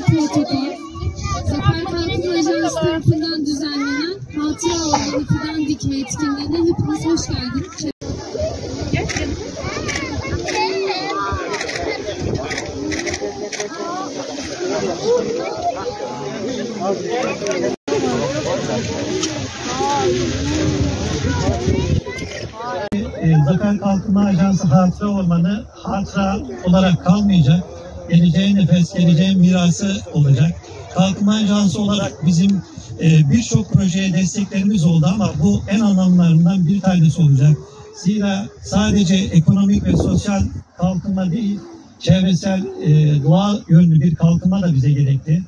Protokol, Zafer Kalkınma Ajansı tarafından düzenlenen hatıra alanı fidan dikme etkinliğine hepiniz hoş geldiniz. Zafer Kalkınma Ajansı Hatıra Ormanı hatıra olarak kalmayacak. Geleceğin nefes, geleceğin mirası olacak. Kalkınma Ajansı olarak bizim birçok projeye desteklerimiz oldu ama bu en anlamlarından bir tanesi olacak. Zira sadece ekonomik ve sosyal kalkınma değil, çevresel, doğa yönlü bir kalkınma da bize gerekli.